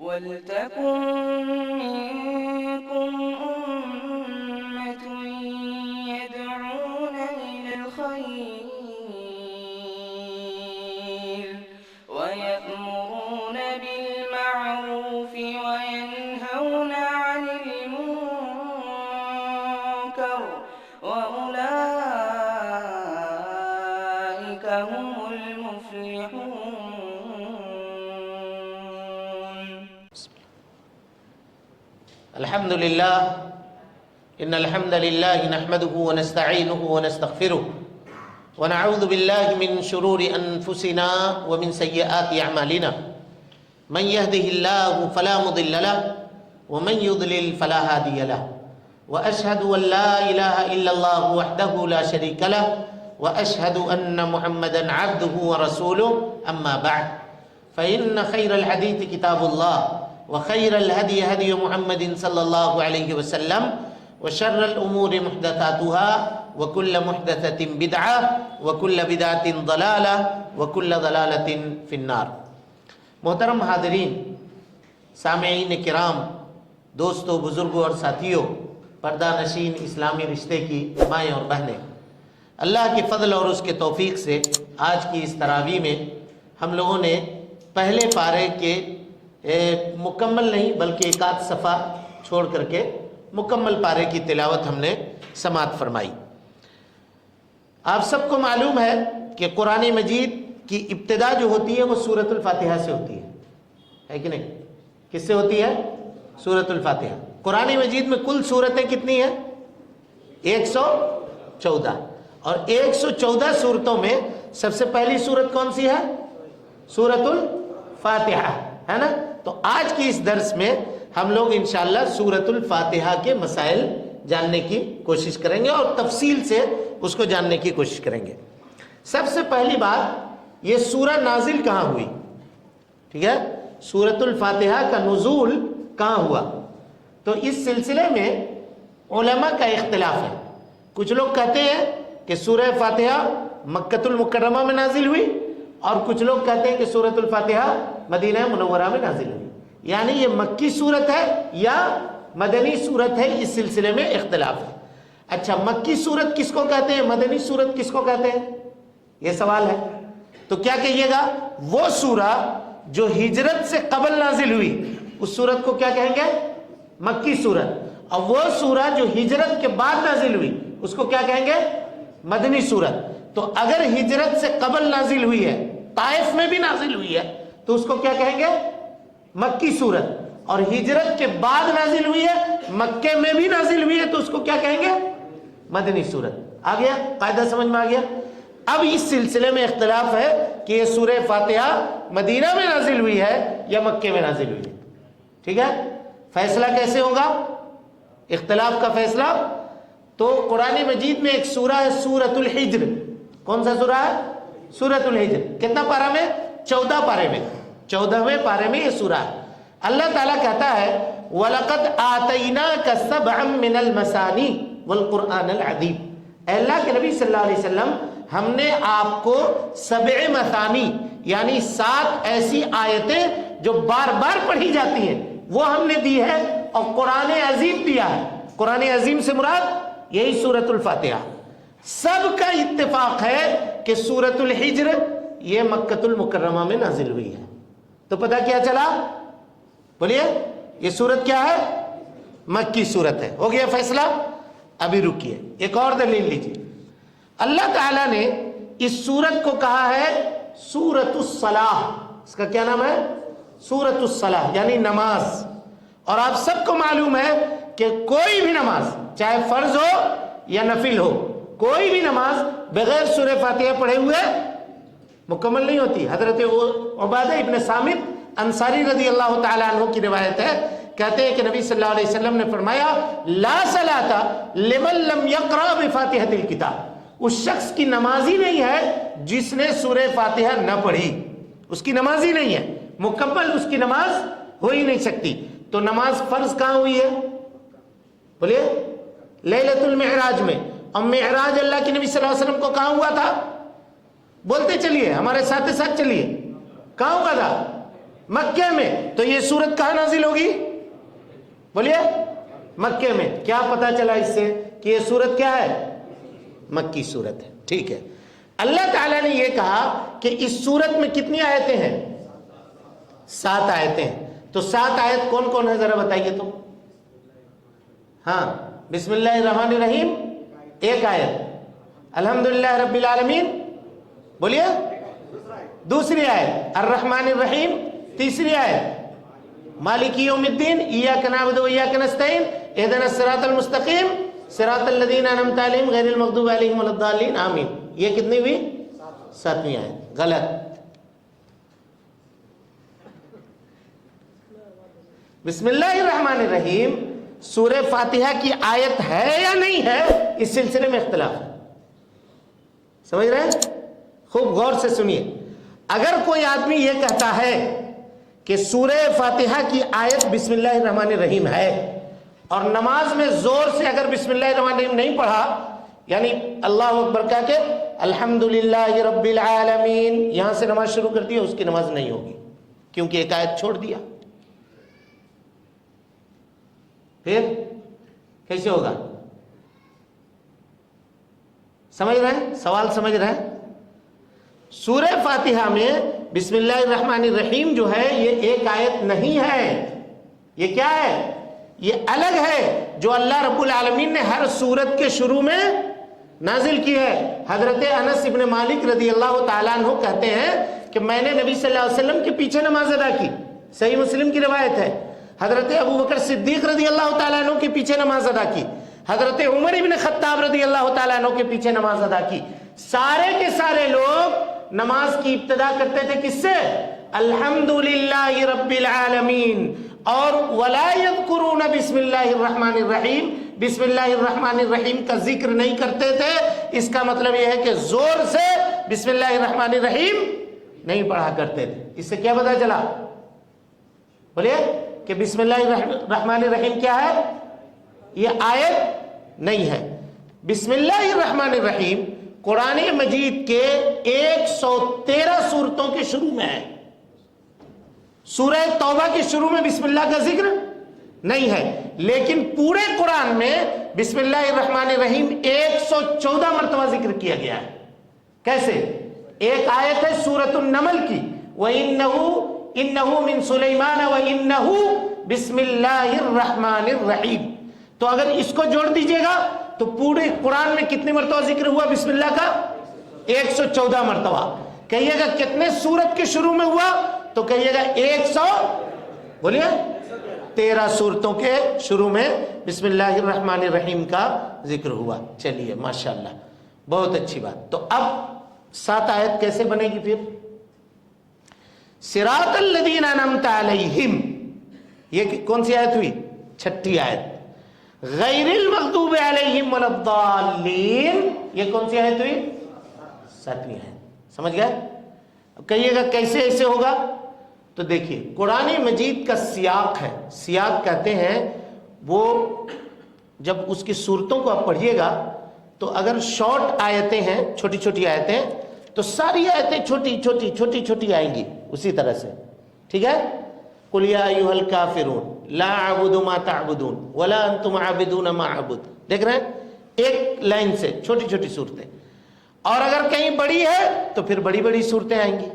وَلْتَكُن مِّنكُمْ أُمَّةٌ يَدْعُونَ إِلَى الْخَيْرِ وَيَأْمُرُونَ بِالْمَعْرُوفِ وَيَنْهَوْنَ عَنِ الْمُنكَرِ وَأُولَٰئِكَ هُمُ الْمُفْلِحُونَ. الحمد لله إن الحمد لله نحمده ونستعينه ونستغفره ونعوذ بالله من شرور أنفسنا ومن سيئات أعمالنا من يهده الله فلا مضل له ومن يضلل فلا هادي له وأشهد أن لا إله إلا الله وحده لا شريك له وأشهد أن محمدا عبده ورسوله أما بعد فإن خير الحديث كتاب الله وخير الهدي هدي محمد صلى الله عليه وسلم وشر الأمور محدثاتها وكل محدثة بدعة وكل بدعة ضلالة وكل ضلالة في النار. محترم حاضرین، سامعین کرام، دوستوں، بزرگوں اور ساتھیوں، پردہ نشین اسلامی رشتے کی مائیں اور بہنیں، اللہ کے فضل اور اس کے توفیق سے آج کی اس تراویح میں ہم لوگوں نے پہلے پارے کے مکمل نہیں بلکہ ایک آدھ صفحہ چھوڑ کر کے مکمل پارے کی تلاوت ہم نے سماعت فرمائی. آپ سب کو معلوم ہے کہ قرآن مجید کی ابتدا جو ہوتی ہے وہ سورۃ الفاتحہ سے ہوتی ہے کہ نہیں؟ کس سے ہوتی ہے؟ سورۃ الفاتحہ. قرآن مجید میں کل سورتیں کتنی ہیں؟ 114. اور 114 سورتوں میں سب سے پہلی سورت کون سی ہے؟ سورۃ الفاتحہ ہے نا. تو آج کی اس درس میں ہم لوگ انشاءاللہ سورۃ الفاتحہ کے مسائل جاننے کی کوشش کریں گے اور تفصیل سے اس کو جاننے کی کوشش کریں گے. سب سے پہلی بات، یہ سورہ نازل کہاں ہوئی؟ ٹھیک ہے، سورۃ الفاتحہ کا نزول کہاں ہوا؟ تو اس سلسلے میں علماء کا اختلاف ہے. کچھ لوگ کہتے ہیں کہ سورہ فاتحہ مکۃ المکرمہ میں نازل ہوئی، اور کچھ لوگ کہتے ہیں کہ سورۃ الفاتحہ مدینہ منورہ میں نازل ہوئی. یعنی یہ مکی صورت ہے یا مدنی صورت ہے، اس سلسلے میں اختلاف ہے. اچھا، مکی صورت کس کو کہتے ہیں، مدنی صورت کس کو کہتے ہیں، یہ سوال ہے. تو کیا کہیے گا؟ وہ سورہ جو ہجرت سے قبل نازل ہوئی اس صورت کو کیا کہیں گے؟ مکی صورت. اور وہ سورہ جو ہجرت کے بعد نازل ہوئی اس کو کیا کہیں گے؟ مدنی صورت. تو اگر ہجرت سے قبل نازل ہوئی ہے، طائف میں بھی نازل ہوئی ہے، تو اس کو کیا کہیں گے؟ مکی صورت. اور ہجرت کے بعد نازل ہوئی ہے، مکے میں بھی نازل ہوئی ہے، تو اس کو کیا کہیں گے؟ مدنی صورت. آ گیا قاعدہ سمجھ میں آ گیا؟ اب اس سلسلے میں اختلاف ہے کہ یہ سورہ فاتحہ مدینہ میں نازل ہوئی ہے یا مکے میں نازل ہوئی ہے. ٹھیک ہے، فیصلہ کیسے ہوگا اختلاف کا فیصلہ؟ تو قرآن مجید میں ایک سورہ ہے سورۃ الحجر. کون سا سورہ ہے؟ سورۃ الحجر. کتنا پارہ میں؟ 14 پارے میں، 14ویں پارے میں یہ سورہ ہے. اللہ تعالیٰ کہتا ہے وَلَقَدْ آتَيْنَاكَ سَبْعًا مِّنَ الْمَثَانِي وَالْقُرْآنَ الْعَظِيمِ. اے اللہ کے نبی صلی اللہ علیہ وسلم، ہم نے آپ کو 7 مثانی یعنی 7 ایسی آیتیں جو بار بار پڑھی جاتی ہیں وہ ہم نے دی ہے، اور قرآن عظیم دیا ہے. قرآن عظیم سے مراد یہی سورۃ الفاتحہ. سب کا اتفاق ہے کہ سورۃ الحجر یہ مکۃ المکرمہ میں نازل ہوئی ہے. تو پتہ کیا چلا؟ بولیے، یہ سورت کیا ہے؟ مکی سورت ہے. ہو گیا فیصلہ؟ ابھی رکیے، ایک اور دلیل لیجیے. اللہ تعالیٰ نے اس سورت کو کہا ہے سورۃ الصلاح. اس کا کیا نام ہے؟ سورۃ الصلاح یعنی نماز. اور آپ سب کو معلوم ہے کہ کوئی بھی نماز چاہے فرض ہو یا نفل ہو، کوئی بھی نماز بغیر سورہ فاتحہ پڑھے ہوئے مکمل نہیں ہوتی. حضرت عبادہ ابن صامت انصاری رضی اللہ تعالیٰ عنہ کی روایت ہے، کہتے ہیں کہ نبی صلی اللہ علیہ وسلم نے فرمایا لا صلاۃ لمن لم یقرأ بفاتحۃ الکتاب. اس شخص کی نماز ہی نہیں ہے جس نے سورہ فاتحہ نہ پڑھی، اس کی نماز ہی نہیں ہے، مکمل اس کی نماز ہو ہی نہیں سکتی. تو نماز فرض کہاں ہوئی ہے؟ بولیے، لیلۃ المعراج میں. اور معراج اللہ کے نبی صلی اللہ علیہ وسلم کو کہاں ہوا تھا؟ بولتے چلیے، ہمارے ساتھ ساتھ چلیے. کہاں ہوا تھا؟ مکے میں. تو یہ سورت کہاں نازل ہوگی؟ بولیے مکے میں. کیا پتا چلا اس سے کہ یہ سورت کیا ہے؟ مکی سورت ہے. ٹھیک ہے. اللہ تعالیٰ نے یہ کہا کہ اس سورت میں کتنی آیتیں ہیں؟ 7 آیتیں ہیں. تو 7 آیت کون کون ہے ذرا بتائیے تو. ہاں بسم اللہ الرحمن الرحیم ایک آیت, الحمدللہ رب العالمین بولیے دوسری آیت, الرحمن الرحیم تیسری آیت, مالک یوم الدین ایاک نعبد و ایاک نستعین اہدنا الصراط المستقیم صراط الذین انعمت علیہم غیر المغضوب علیہم ولا الضالین آمین. یہ کتنی ہوئی؟ 7ویں آیت. غلط. بسم اللہ الرحمن الرحیم سورہ فاتحہ کی آیت ہے یا نہیں ہے, اس سلسلے میں اختلاف ہے. سمجھ رہے ہیں؟ خوب غور سے سنیے. اگر کوئی آدمی یہ کہتا ہے کہ سورہ فاتحہ کی آیت بسم اللہ الرحمن الرحیم ہے اور نماز میں زور سے اگر بسم اللہ الرحمن الرحیم نہیں پڑھا, یعنی اللہ اکبر کہہ کے الحمدللہ رب العالمین یہاں سے نماز شروع کر دی, اس کی نماز نہیں ہوگی کیونکہ ایک آیت چھوڑ دیا. پھر کیسے ہوگا؟ سمجھ رہے ہیں سوال؟ سمجھ رہے ہیں؟ سورہ فاتحہ میں بسم اللہ الرحمن الرحیم جو ہے یہ ایک آیت نہیں ہے. یہ کیا ہے؟ یہ الگ ہے جو اللہ رب العالمین نے ہر سورت کے شروع میں نازل کی ہے. حضرت انس ابن مالک رضی اللہ تعالیٰ عنہ کہتے ہیں کہ میں نے نبی صلی اللہ علیہ وسلم کے پیچھے نماز ادا کی. صحیح مسلم کی روایت ہے. حضرت ابو بکر صدیق رضی اللہ تعالیٰ عنہ کے پیچھے نماز ادا کی. حضرت عمر ابن خطاب رضی اللہ تعالیٰ عنہ کے پیچھے نماز ادا کی. سارے کے سارے لوگ نماز کی ابتدا کرتے تھے کس سے؟ الحمدللہ رب العالمین. اور ولا یذکرون بسم اللہ الرحمن الرحیم, بسم اللہ الرحمن الرحیم کا ذکر نہیں کرتے تھے. اس کا مطلب یہ ہے کہ زور سے بسم اللہ الرحمن الرحیم نہیں پڑھا کرتے تھے. اس سے کیا پتا چلا؟ بولیے کہ بسم اللہ الرحمن الرحیم کیا ہے؟ یہ آیت نہیں ہے. بسم اللہ الرحمن الرحیم قرآن مجید کے 113 سورتوں کے شروع میں ہے. سورہ توبہ کے شروع میں بسم اللہ کا ذکر نہیں ہے, لیکن پورے قرآن میں بسم اللہ الرحمن الرحیم 114 مرتبہ ذکر کیا گیا ہے. کیسے؟ ایک آیت ہے سورۃ النمل کی, وَإِنَّهُ مِن سُلَيْمَانَ وَإِنَّهُ بسم اللہ الرحمن الرحیم. تو اگر اس کو جوڑ دیجئے گا تو پورے قرآن میں کتنے مرتبہ ذکر ہوا بسم اللہ کا؟ 114 مرتبہ. کہیے گا کتنے سورت کے شروع میں ہوا؟ تو کہیے گا 13 سورتوں کے شروع میں بسم اللہ الرحمن الرحیم کا ذکر ہوا. چلیے ماشاءاللہ بہت اچھی بات. تو اب 7 آیت کیسے بنے گی پھر؟ صراط الذین انعمت علیہم, یہ کون سی آیت ہوئی؟ 6 آیت. غیر المغضوب علیہم ولا الضالین, یہ کون سی آیت ہوئی؟ 7ویں آیت. سمجھ گئے؟ کہیے گا کیسے ایسے ہوگا؟ تو دیکھیے قرآن مجید کا سیاق ہے, سیاق کہتے ہیں وہ جب اس کی صورتوں کو آپ پڑھیے گا تو اگر شارٹ آیتیں ہیں, چھوٹی چھوٹی آیتیں, تو ساری آیتیں چھوٹی چھوٹی چھوٹی چھوٹی آئیں گی اسی طرح سے. ٹھیک ہے؟ قل یا ایھا الکافرون لا اعبد ما تعبدون ولا انتم عابدون ما اعبد. دیکھ رہے ہیں ایک لائن سے چھوٹی چھوٹی صورتیں. اور اگر کہیں بڑی ہے تو پھر بڑی بڑی صورتیں آئیں گی.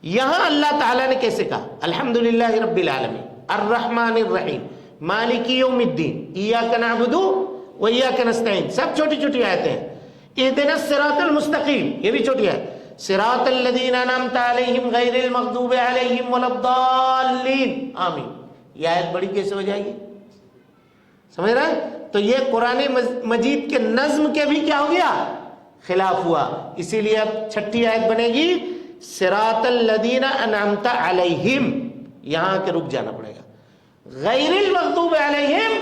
یہاں اللہ تعالیٰ نے کیسے کہا؟ الحمدللہ رب العالمین الرحمن الرحیم مالک یوم الدین ایاک نعبد و ایاک نستعین, سب چھوٹی چھوٹی آیتیں ہیں. اہدنا الصراط المستقیم, یہ بھی چھوٹی ہے. صراط الذین انعمت علیہم غیر المغضوب علیہم ولا الضالین آمین. یہ آیت بڑی کیسے ہو جائے گی؟ سمجھ رہے ہیں؟ تو یہ قرآن مجید کے نظم کے بھی کیا ہو گیا؟ خلاف ہوا. اسی لیے اب 6 آیت بنے گی صراط الذین انعمت علیہم, یہاں کے رک جانا پڑے گا. غیر المغضوب علیہم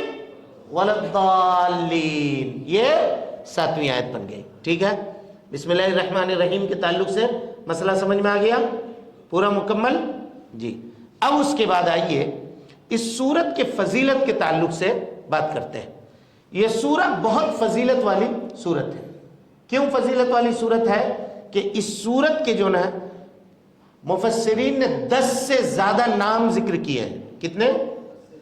ولا الضالین, یہ 7ویں آیت بن گئی. ٹھیک ہے؟ بسم اللہ الرحمن الرحیم کے تعلق سے مسئلہ سمجھ میں آ گیا پورا مکمل جی. اب اس کے بعد آئیے اس سورت کے فضیلت کے تعلق سے بات کرتے ہیں. یہ سورت بہت فضیلت والی سورت ہے. کیوں فضیلت والی سورت ہے؟ کہ اس سورت کے جو نا مفسرین نے 10 سے زیادہ نام ذکر کیے ہیں. کتنے؟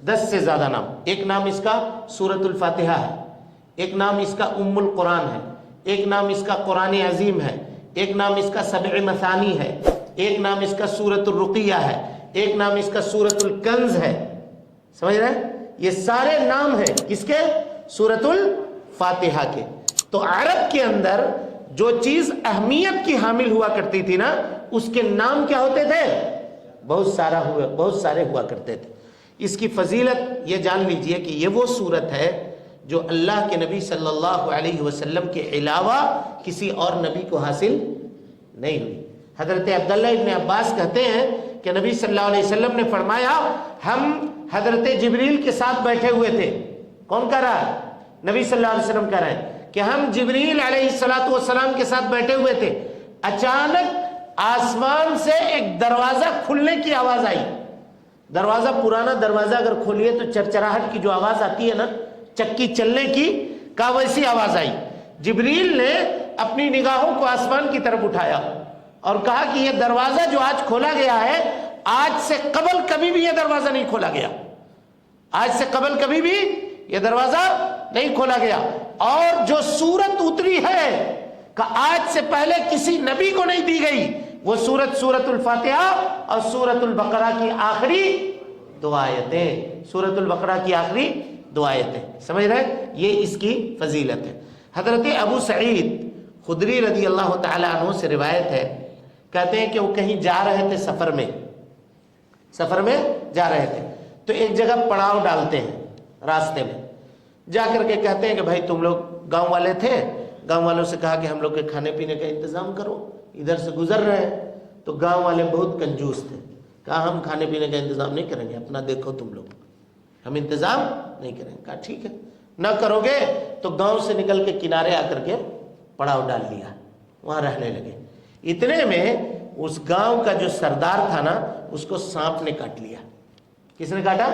10 سے زیادہ نام. ایک نام اس کا سورۃ الفاتحہ ہے، ایک نام اس کا ام القرآن ہے، ایک نام اس کا قرآن عظیم ہے، ایک نام اس کا سبع مثانی ہے، ایک نام اس کا سورۃ الرقیہ ہے، ایک نام اس کا سورۃ الکنز ہے. سمجھ رہے ہیں؟ یہ سارے نام ہیں کس کے؟ سورۃ الفاتحہ کے. تو عرب کے اندر جو چیز اہمیت کی حامل ہوا کرتی تھی نا، اس کے نام کیا ہوتے تھے؟ بہت سارے ہوا کرتے تھے. اس کی فضیلت یہ جان لیجئے کہ یہ وہ سورت ہے جو اللہ کے نبی صلی اللہ علیہ وسلم کے علاوہ کسی اور نبی کو حاصل نہیں ہوئی. حضرت عبداللہ ابن عباس کہتے ہیں کہ نبی صلی اللہ علیہ وسلم نے فرمایا، ہم حضرت جبریل کے ساتھ بیٹھے ہوئے تھے. کون کہہ رہا ہے؟ نبی صلی اللہ علیہ وسلم کہہ رہے ہیں کہ ہم جبریل علیہ السلام کے ساتھ بیٹھے ہوئے تھے. اچانک آسمان سے ایک دروازہ کھلنے کی آواز آئی. دروازہ، پرانا دروازہ اگر کھولیے تو چرچراہٹ کی جو آواز آتی ہے نا، چکی چلنے کی کا، ویسی آواز آئی. جبریل نے اپنی نگاہوں کو آسمان کی طرف اٹھایا اور کہا کہ یہ دروازہ جو آج کھولا گیا ہے، آج سے قبل کبھی بھی یہ دروازہ نہیں کھولا گیا. آج سے قبل کبھی بھی یہ دروازہ نہیں کھولا گیا. اور جو سورت اتری ہے کہ آج سے پہلے کسی نبی کو نہیں دی گئی، وہ سورت الفاتحہ اور سورت البقرہ کی آخری 2 آیتیں. سورت البقرہ کی آخری 2 آیتیں. سمجھ رہے؟ یہ اس کی فضیلت ہے. حضرت ابو سعید خدری رضی اللہ تعالی عنہ سے روایت ہے، کہتے ہیں کہ وہ کہیں جا رہے تھے، سفر میں جا رہے تھے، تو ایک جگہ پڑاؤ ڈالتے ہیں راستے میں. جا کر کے کہتے ہیں کہ بھائی تم لوگ گاؤں والے تھے، گاؤں والوں سے کہا کہ ہم لوگ کے کھانے پینے کا انتظام کرو، ادھر سے گزر رہے ہیں. تو گاؤں والے بہت کنجوس تھے، کہا ہم کھانے پینے کا انتظام نہیں کریں گے، اپنا دیکھو تم لوگ، ہم انتظام نہیں کریں گے. کہا ٹھیک ہے، نہ کرو گے تو گاؤں سے نکل کے کنارے آ کر کے پڑاؤ ڈال لیا، وہاں رہنے لگے. اتنے میں اس گاؤں کا جو سردار تھا نا، اس کو سانپ نے کاٹ لیا. کس نے کاٹا؟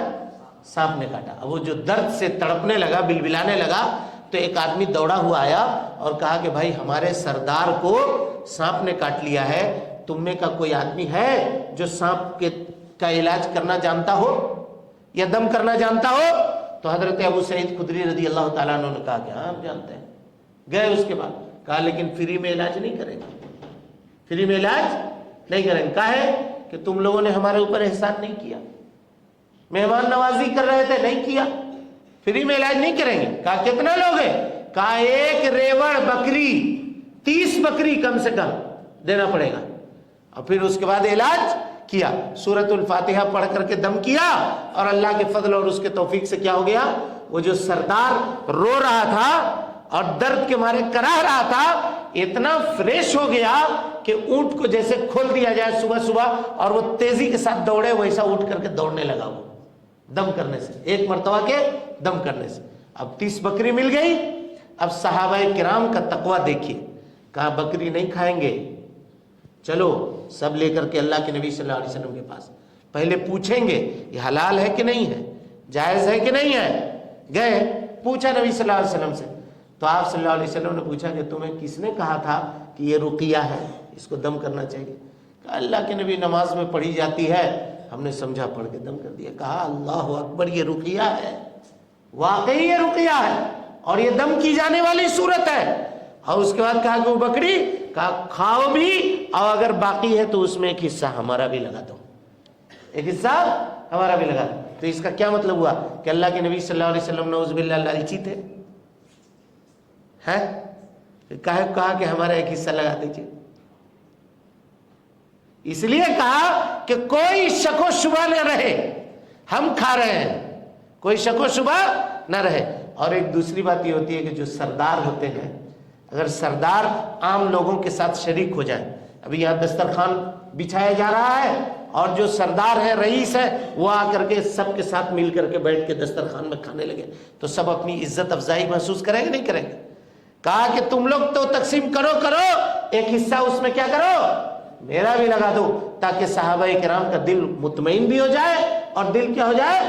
سانپ نے کاٹا. اب وہ جو درد سے تڑپنے لگا، بلبلانے لگا، تو ایک آدمی دوڑا ہوا آیا اور کہا کہ بھائی ہمارے سردار کو سانپ نے کاٹ لیا ہے، تم میں کا کوئی آدمی ہے جو سانپ کا علاج کرنا جانتا ہو یا دم کرنا جانتا ہو؟ تو حضرت ابو سعید خدری رضی اللہ تعالیٰ عنہ نے کہا کہ ہاں ہم جانتے ہیں. گئے اس کے بعد، کہا لیکن فری میں علاج نہیں کریں گے، فری میں علاج نہیں کریں گے. کہا ہے کہ تم لوگوں نے ہمارے اوپر احسان نہیں کیا، مہمان نوازی کر رہے تھے، نہیں کیا، فری میں علاج نہیں کریں گے. کہا کتنا لوگ ہیں؟ کہا ایک ریوڑ بکری، 30 بکری کم سے کم دینا پڑے گا. اور پھر اس کے بعد علاج کیا، سورت الفاتحہ پڑھ کر کے دم کیا، اور اللہ کے فضل اور اس کے توفیق سے کیا ہو گیا، وہ جو سردار رو رہا تھا اور درد کے مارے کراہ رہا تھا، اتنا فریش ہو گیا کہ اونٹ کو جیسے کھول دیا جائے صبح صبح اور وہ تیزی کے ساتھ دوڑے، ویسا اٹھ کر کے دوڑنے لگا، وہ دم کرنے سے، ایک مرتبہ کے دم کرنے سے. اب 30 بکری مل گئی. اب صحابہ کرام کا تقوی دیکھیے، کہا بکری نہیں کھائیں گے، چلو سب لے کر کے اللہ کے نبی صلی اللہ علیہ وسلم کے پاس، پہلے پوچھیں گے یہ حلال ہے کہ نہیں ہے، جائز ہے کہ نہیں ہے. گئے، پوچھا نبی صلی اللہ علیہ وسلم سے، تو آپ صلی اللہ علیہ وسلم نے پوچھا کہ تمہیں کس نے کہا تھا کہ یہ رقیہ ہے، اس کو دم کرنا چاہیے؟ کہا اللہ کے نبی نماز میں پڑھی جاتی ہے، ہم نے سمجھا پڑھ کے دم کر دیا. کہا اللہ اکبر، یہ رقیہ ہے، واقعی یہ رقیہ ہے اور یہ دم کی جانے والی صورت ہے. اور اس کے بعد کہا کہ وہ بکری، کہا کھاؤ بھی، اور اگر باقی ہے تو اس میں ایک حصہ ہمارا بھی لگا دو، ایک حصہ ہمارا بھی لگا دو. تو اس کا کیا مطلب ہوا کہ اللہ کے نبی صلی اللہ علیہ وسلم نعوذ باللہ لالچی تھے؟ کہا کہ ہمارا ایک حصہ لگا دیجیے. اس لیے کہا کہ کوئی شک و شبہ نہ رہے، ہم کھا رہے ہیں، کوئی شک و شبہ نہ رہے. اور ایک دوسری بات یہ ہوتی ہے کہ جو سردار ہوتے ہیں، اگر سردار عام لوگوں کے ساتھ شریک ہو جائے، ابھی یہاں دسترخوان بچھایا جا رہا ہے اور جو سردار ہے، رئیس ہے، وہ آ کر کے سب کے ساتھ مل کر کے بیٹھ کے دسترخوان میں کھانے لگے، تو سب اپنی عزت افزائی محسوس کریں گے نہیں کریں گے؟ کہا کہ تم لوگ تو تقسیم کرو، ایک حصہ اس میں کیا کرو، میرا بھی لگا دو، تاکہ صحابہ کرام کا دل مطمئن بھی ہو جائے اور دل کیا ہو جائے،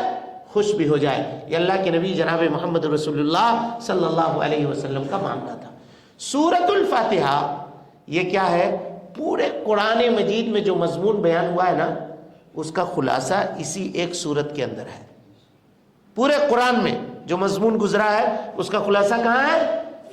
خوش بھی ہو جائے. یہ اللہ کے نبی جناب محمد رسول اللہ صلی اللہ علیہ وسلم کا معاملہ تھا. سورۃ الفاتحہ یہ کیا ہے؟ پورے قرآن مجید میں جو مضمون بیان ہوا ہے نا اس کا خلاصہ اسی ایک سورت کے اندر ہے. پورے قرآن میں جو مضمون گزرا ہے اس کا خلاصہ کہاں ہے؟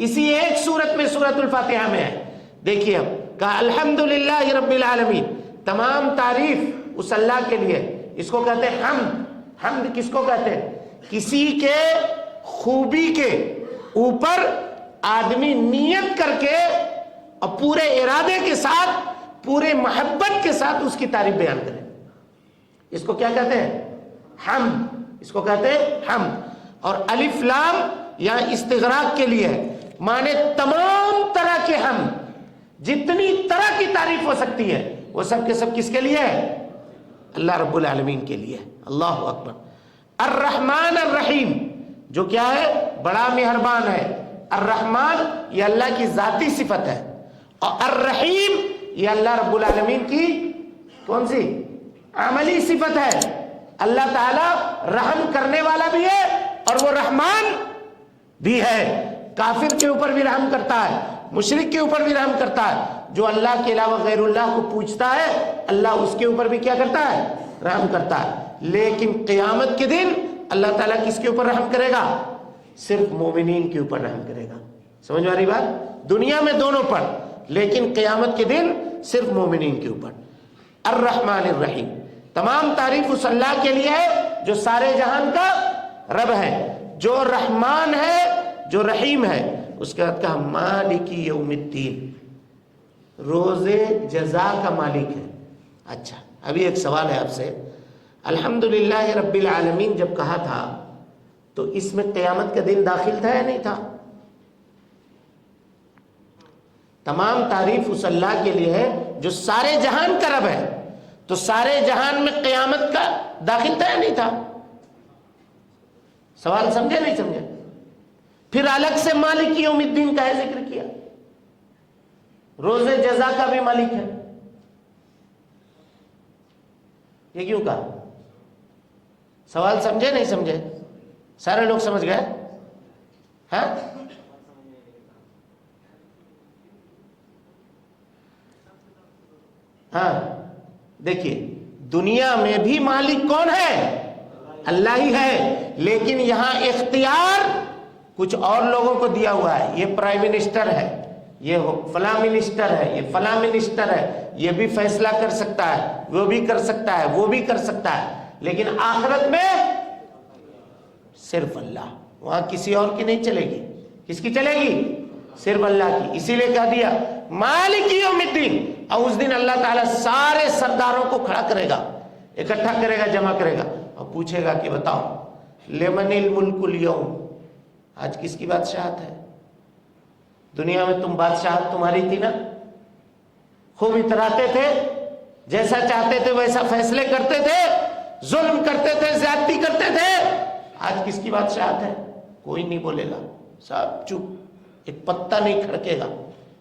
اسی ایک سورت میں، سورۃ الفاتحہ میں ہے. دیکھیے اب کہا الحمدللہ رب العالمین، تمام تعریف اس اللہ کے لیے. اس کو کہتے ہیں حمد. حمد کس کو کہتے ہیں؟ کسی کے خوبی کے اوپر آدمی نیت کر کے اور پورے ارادے کے ساتھ، پورے محبت کے ساتھ اس کی تعریف بیان کرے. اس کو کیا کہتے ہیں؟ حمد. اس کو کہتے ہیں حمد. اور الف لام یہاں استغراق کے لیے ہے، مانے تمام طرح کے حمد، جتنی طرح کی تعریف ہو سکتی ہے وہ سب کے سب کس کے لیے ہے؟ اللہ رب العالمین کے لیے. اللہ اکبر. الرحمن الرحیم، جو کیا ہے؟ بڑا مہربان ہے. الرحمن یہ اللہ کی ذاتی صفت ہے، اور الرحیم یہ اللہ رب العالمین کی کون سی؟ عملی صفت ہے. اللہ تعالیٰ رحم کرنے والا بھی ہے اور وہ رحمان بھی ہے. کافر کے اوپر بھی رحم کرتا ہے، مشرک کے اوپر بھی رحم کرتا ہے. جو اللہ کے علاوہ غیر اللہ کو پوجتا ہے اللہ اس کے اوپر بھی کیا کرتا ہے؟ رحم کرتا ہے. لیکن قیامت کے دن اللہ تعالیٰ کس کے اوپر رحم کرے گا؟ صرف مومنین کے اوپر رحم کرے گا. سمجھ آ رہی بات؟ دنیا میں دونوں پر، لیکن قیامت کے دن صرف مومنین کے اوپر. الرحمن الرحیم، تمام تعریف اس اللہ کے لیے ہے جو سارے جہان کا رب ہے، جو رحمان ہے، جو رحیم ہے. اس کے بعد کہا مالک یوم الدین، روز جزا کا مالک ہے. اچھا ابھی ایک سوال ہے آپ سے، الحمدللہ رب العالمین جب کہا تھا تو اس میں قیامت کا دن داخل تھا یا نہیں تھا؟ تمام تعریف اس اللہ کے لیے ہے جو سارے جہان کا رب ہے، تو سارے جہان میں قیامت کا داخل تھا یا نہیں تھا؟ سوال سمجھے نہیں سمجھے؟ پھر الگ سے مالک یوم الدین کا ہے ذکر کیا، روز جزا کا بھی مالک ہے. یہ کیوں کہا؟ سوال سمجھے نہیں سمجھے؟ سارے لوگ سمجھ گئے؟ ہاں ہاں دیکھیے دنیا میں بھی مالک کون ہے؟ اللہ ہی ہے، لیکن یہاں اختیار کچھ اور لوگوں کو دیا ہوا ہے. یہ پرائم منسٹر ہے، یہ فلاں منسٹر ہے، یہ فلاں منسٹر ہے، یہ بھی فیصلہ کر سکتا ہے، وہ بھی کر سکتا ہے، وہ بھی کر سکتا ہے. لیکن آخرت میں صرف اللہ، وہاں کسی اور کی نہیں چلے گی. کس کی چلے گی؟ صرف اللہ کی. اسی لیے کہہ دیا مالک یوم الدین. اور اس دن اللہ تعالیٰ سارے سرداروں کو کھڑا کرے گا، اکٹھا کرے گا، جمع کرے گا اور پوچھے گا کہ بتاؤ لمن الملک اليوم، آج کس کی بادشاہت ہے؟ دنیا میں تم بادشاہت تمہاری تھی نا، خوب اتراتے تھے، جیسا چاہتے تھے ویسا فیصلے کرتے تھے، ظلم کرتے تھے، زیادتی کرتے تھے. آج کس کی بادشاہت ہے؟ کوئی نہیں بولے گا، سب چپ، ایک پتا نہیں کھڑکے گا.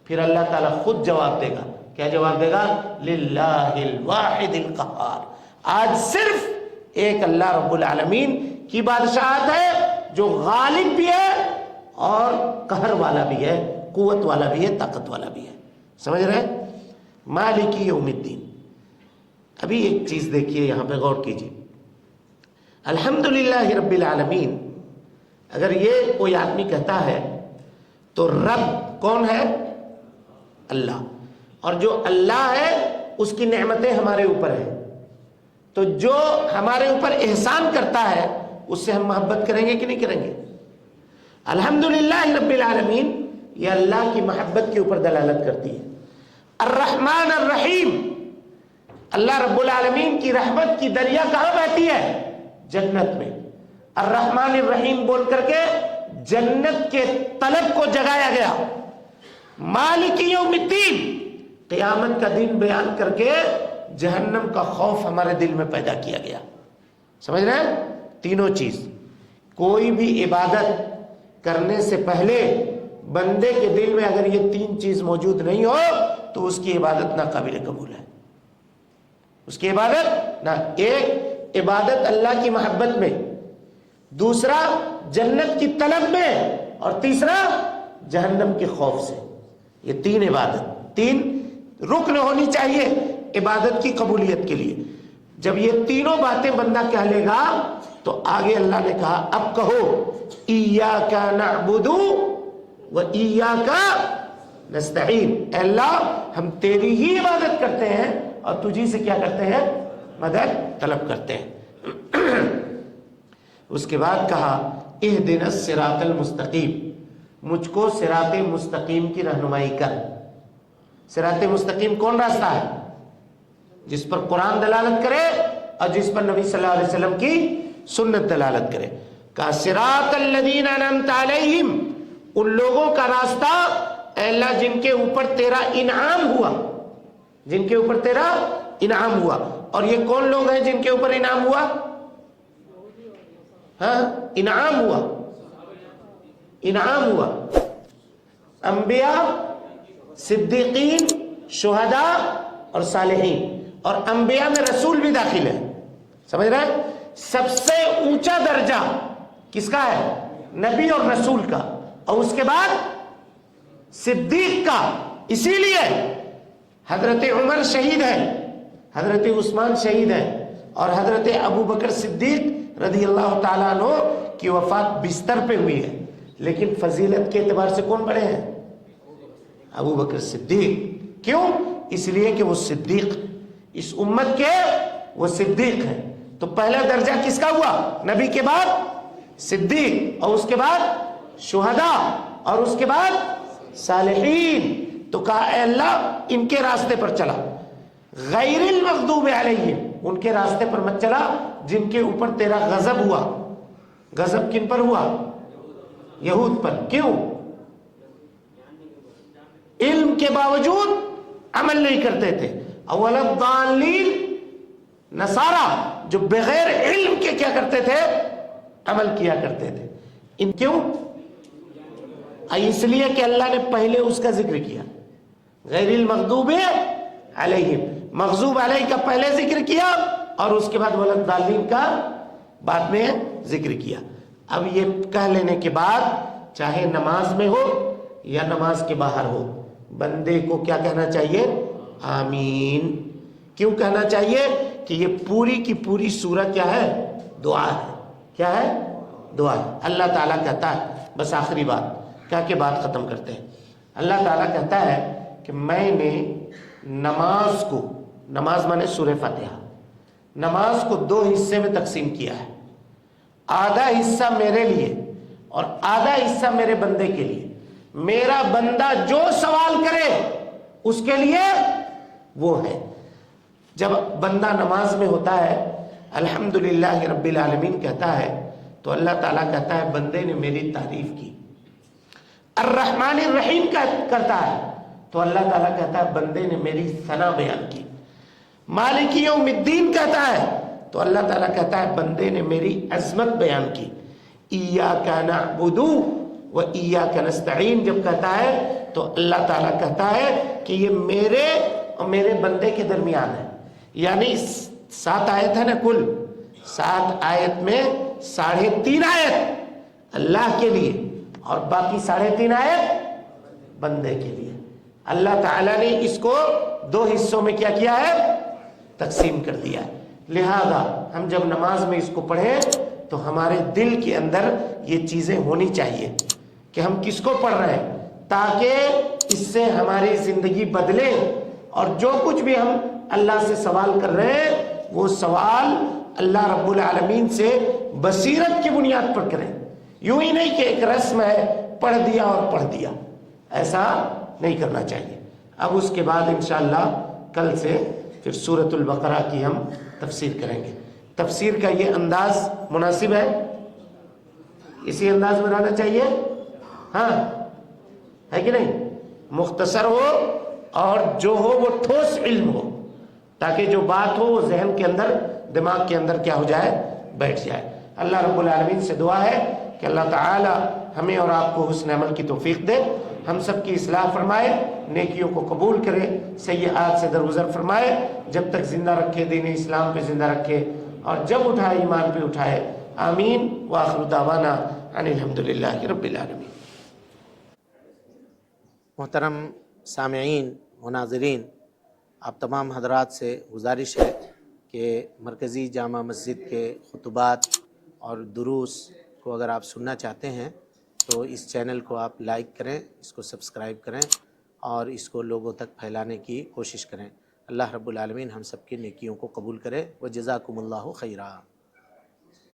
پھر اللہ تعالیٰ خود جواب دے گا. کیا جواب دے گا؟ للہ الواحد القہار. آج صرف ایک اللہ رب العالمین کی بادشاہت ہے جو غالب بھی ہے اور قہر والا بھی ہے، قوت والا بھی ہے، طاقت والا بھی ہے. سمجھ رہے ہیں؟ مالک یوم الدین. ابھی ایک چیز دیکھیے یہاں پہ غور کیجیے. الحمدللہ رب العالمین اگر یہ کوئی آدمی کہتا ہے تو رب کون ہے؟ اللہ. اور جو اللہ ہے اس کی نعمتیں ہمارے اوپر ہیں، تو جو ہمارے اوپر احسان کرتا ہے اس سے ہم محبت کریں گے کہ نہیں کریں گے؟ الحمدللہ رب العالمین یہ اللہ کی محبت کے اوپر دلالت کرتی ہے. الرحمن الرحیم، اللہ رب العالمین کی رحمت کی دریا کہاں بہتی ہے؟ جنت میں. الرحمن الرحیم بول کر کے جنت کے طلب کو جگایا گیا. مالک یوم الدین، قیامت کا دن بیان کر کے جہنم کا خوف ہمارے دل میں پیدا کیا گیا. سمجھ رہے ہیں؟ تینوں چیز. کوئی بھی عبادت کرنے سے پہلے بندے کے دل میں اگر یہ تین چیز موجود نہیں ہو تو اس کی عبادت ناقابل قبول ہے. اس کی عبادت نہ، ایک عبادت اللہ کی محبت میں، دوسرا جنت کی طلب میں، اور تیسرا جہنم کے خوف سے. یہ تین عبادت، تین رکن ہونی چاہیے عبادت کی قبولیت کے لیے. جب یہ تینوں باتیں بندہ کہہ لے گا تو آگے اللہ نے کہا اب کہو ایاک نعبد و ایاک نستعین، اے اللہ ہم تیری ہی عبادت کرتے ہیں اور تجھی سے کیا کرتے ہیں؟ مدد طلب کرتے ہیں. اس کے بعد کہا اہدنا الصراط المستقیم، مجھ کو صراط مستقیم کی رہنمائی کر. صراط مستقیم کون راستہ ہے؟ جس پر قرآن دلالت کرے اور جس پر نبی صلی اللہ علیہ وسلم کی سنت دلالت کرے. کہا صراط الذین انعمت علیہم، ان لوگوں کا راستہ اے اللہ جن کے اوپر تیرا انعام ہوا، جن کے اوپر تیرا انعام ہوا. اور یہ کون لوگ ہیں جن کے اوپر انعام ہوا؟ ہاں انعام ہوا، انعام ہوا. انبیاء، صدیقین، شہداء اور صالحین. اور انبیاء میں رسول بھی داخل ہے. سمجھ رہے ہیں؟ سب سے اونچا درجہ کس کا ہے؟ نبی اور رسول کا. اور اس کے بعد صدیق کا. اسی لیے حضرت عمر شہید ہے، حضرت عثمان شہید ہے، اور حضرت ابو بکر صدیق رضی اللہ تعالیٰ عنہ کی وفات بستر پہ ہوئی ہے، لیکن فضیلت کے اعتبار سے کون بڑے ہیں؟ ابو بکر صدیق. کیوں؟ اس لیے کہ وہ صدیق، اس امت کے وہ صدیق ہیں. تو پہلا درجہ کس کا ہوا؟ نبی کے بعد صدیق، اور اس کے بعد شہداء، اور اس کے بعد صالحین. تو کہا اے اللہ ان کے راستے پر چلا. غیر المغضوب علیہم، ان کے راستے پر مت چلا جن کے اوپر تیرا غضب ہوا. غضب کن پر ہوا؟ یہود پر. کیوں؟ علم کے باوجود عمل نہیں کرتے تھے. اول الضالین، نصارہ جو بغیر علم کے کیا کرتے تھے؟ عمل کیا کرتے تھے. ان کیوں؟ اس لیے کہ اللہ نے پہلے اس کا ذکر کیا، غیر المغضوب علیہم، مغضوب علیہ کا پہلے ذکر کیا اور اس کے بعد والضالین کا بعد میں ذکر کیا. اب یہ کہہ لینے کے بعد چاہے نماز میں ہو یا نماز کے باہر ہو، بندے کو کیا کہنا چاہیے؟ آمین. کیوں کہنا چاہیے؟ کہ یہ پوری کی پوری سورہ کیا ہے؟ دعا ہے. کیا ہے؟ دعا ہے. اللہ تعالیٰ کہتا ہے، بس آخری بات کہہ کے بات ختم کرتے ہیں. اللہ تعالیٰ کہتا ہے کہ میں نے نماز کو، نماز مانے سورہ فاتحہ، نماز کو دو حصے میں تقسیم کیا ہے. آدھا حصہ میرے لیے اور آدھا حصہ میرے بندے کے لیے. میرا بندہ جو سوال کرے اس کے لیے وہ ہے. جب بندہ نماز میں ہوتا ہے الحمدللہ رب العالمین کہتا ہے تو اللہ تعالیٰ کہتا ہے بندے نے میری تعریف کی. الرحمن الرحیم کرتا ہے تو اللہ تعالیٰ کہتا ہے بندے نے میری ثنا بیان کی. مالک یوم الدین کہتا ہے تو اللہ تعالیٰ کہتا ہے بندے نے میری عظمت بیان کی. ایاک نعبد و ایاک نستعین جب کہتا ہے تو اللہ تعالیٰ کہتا ہے کہ یہ میرے اور میرے بندے کے درمیان ہے. یعنی 7 آیت ہے نا کل، 7 آیت میں 3.5 آیت اللہ کے لیے اور باقی 3.5 آیت بندے کے لیے. اللہ تعالیٰ نے اس کو 2 حصوں میں کیا کیا ہے؟ تقسیم کر دیا ہے. لہذا ہم جب نماز میں اس کو پڑھیں تو ہمارے دل کے اندر یہ چیزیں ہونی چاہیے کہ ہم کس کو پڑھ رہے ہیں، تاکہ اس سے ہماری زندگی بدلے اور جو کچھ بھی ہم اللہ سے سوال کر رہے ہیں وہ سوال اللہ رب العالمین سے بصیرت کی بنیاد پر کریں. یوں ہی نہیں کہ ایک رسم ہے پڑھ دیا اور پڑھ دیا، ایسا نہیں کرنا چاہیے. اب اس کے بعد انشاءاللہ کل سے پھر سورۃ البقرہ کی ہم تفسیر کریں گے. تفسیر کا یہ انداز مناسب ہے، اسی انداز میں رہنا چاہیے. ہاں ہے کہ نہیں؟ مختصر ہو اور جو ہو وہ ٹھوس علم ہو، تاکہ جو بات ہو وہ ذہن کے اندر، دماغ کے اندر کیا ہو جائے؟ بیٹھ جائے. اللہ رب العالمین سے دعا ہے کہ اللہ تعالی ہمیں اور آپ کو حسن عمل کی توفیق دے، ہم سب کی اصلاح فرمائے، نیکیوں کو قبول کرے، سیئات سے درگزر فرمائے، جب تک زندہ رکھے دین اسلام پہ زندہ رکھے، اور جب اٹھائے ایمان پہ اٹھائے. آمین. وآخر دعوانا ان الحمدللہ رب العالمین. محترم سامعین و ناظرین، آپ تمام حضرات سے گزارش ہے کہ مرکزی جامع مسجد کے خطبات اور دروس کو اگر آپ سننا چاہتے ہیں تو اس چینل کو آپ لائک کریں، اس کو سبسکرائب کریں اور اس کو لوگوں تک پھیلانے کی کوشش کریں۔ اللہ رب العالمین ہم سب کی نیکیوں کو قبول کرے۔ وجزاکم اللہ خیرا۔